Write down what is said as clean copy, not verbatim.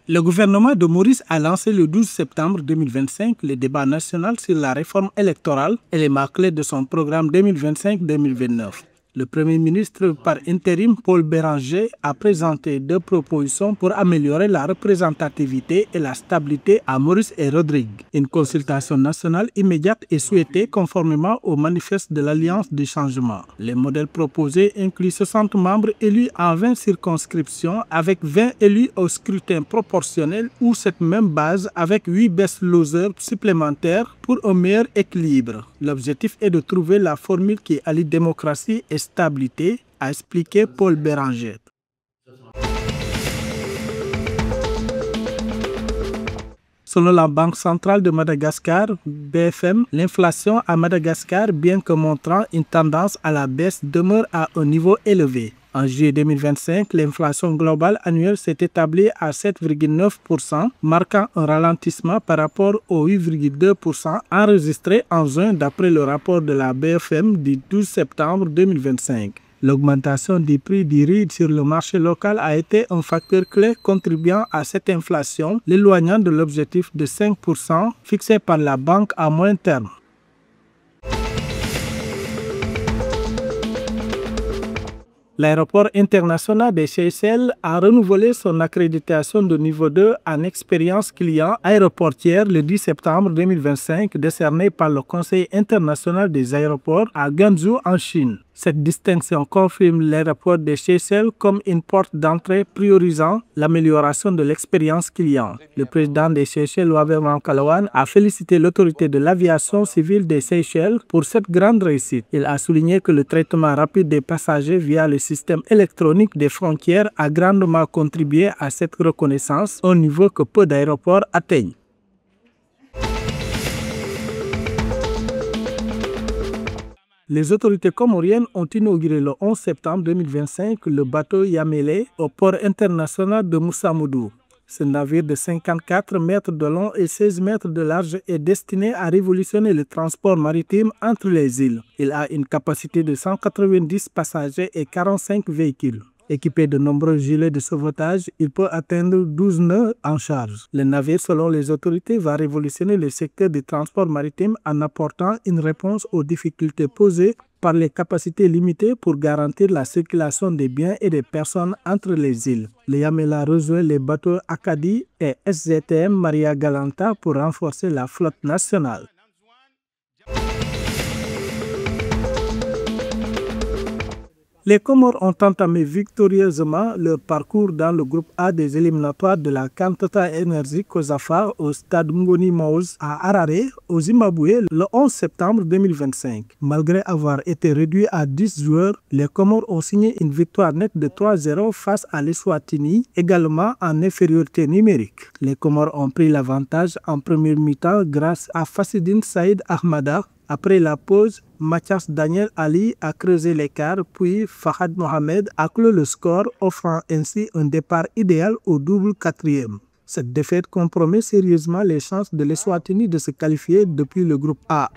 Le gouvernement de Maurice a lancé le 12 septembre 2025 le débat national sur la réforme électorale et les marques clés de son programme 2025-2029. Le Premier ministre par intérim, Paul Béranger, a présenté deux propositions pour améliorer la représentativité et la stabilité à Maurice et Rodrigue. Une consultation nationale immédiate est souhaitée conformément au manifeste de l'Alliance du changement. Les modèles proposés incluent 60 membres élus en 20 circonscriptions avec 20 élus au scrutin proportionnel ou cette même base avec 8 best losers supplémentaires pour un meilleur équilibre. L'objectif est de trouver la formule qui allie démocratie et stabilité, a expliqué Paul Béranger. Selon la Banque centrale de Madagascar, BFM, l'inflation à Madagascar, bien que montrant une tendance à la baisse, demeure à un niveau élevé. En juillet 2025, l'inflation globale annuelle s'est établie à 7,9%, marquant un ralentissement par rapport aux 8,2% enregistrés en juin d'après le rapport de la BFM du 12 septembre 2025. L'augmentation du prix du riz sur le marché local a été un facteur clé contribuant à cette inflation, l'éloignant de l'objectif de 5% fixé par la banque à moyen terme. L'aéroport international des Seychelles a renouvelé son accréditation de niveau 2 en expérience client aéroportière le 10 septembre 2025, décernée par le Conseil international des aéroports à Guangzhou en Chine. Cette distinction confirme l'aéroport des Seychelles comme une porte d'entrée priorisant l'amélioration de l'expérience client. Le président des Seychelles, Wabe Mankalawan, a félicité l'autorité de l'aviation civile des Seychelles pour cette grande réussite. Il a souligné que le traitement rapide des passagers via le système électronique des frontières a grandement contribué à cette reconnaissance, au niveau que peu d'aéroports atteignent. Les autorités comoriennes ont inauguré le 11 septembre 2025 le bateau Yamele au port international de Moussamoudou. Ce navire de 54 mètres de long et 16 mètres de large est destiné à révolutionner le transport maritime entre les îles. Il a une capacité de 190 passagers et 45 véhicules. Équipé de nombreux gilets de sauvetage, il peut atteindre 12 nœuds en charge. Le navire, selon les autorités, va révolutionner le secteur du transport maritime en apportant une réponse aux difficultés posées par les capacités limitées pour garantir la circulation des biens et des personnes entre les îles. Le Yamela rejoint les bateaux Acadie et SGTM Maria Galanta pour renforcer la flotte nationale. Les Comores ont entamé victorieusement leur parcours dans le groupe A des éliminatoires de la CAN Total Energy COSAFA au stade Ngoni Maoz à Harare, au Zimbabwe, le 11 septembre 2025. Malgré avoir été réduit à 10 joueurs, les Comores ont signé une victoire nette de 3-0 face à l'Eswatini, également en infériorité numérique. Les Comores ont pris l'avantage en première mi-temps grâce à Fasidine Saïd Ahmada. Après la pause, Mathias Daniel Ali a creusé l'écart, puis Fahad Mohamed a clos le score, offrant ainsi un départ idéal au double quatrième. Cette défaite compromet sérieusement les chances de l'Eswatini de se qualifier depuis le groupe A.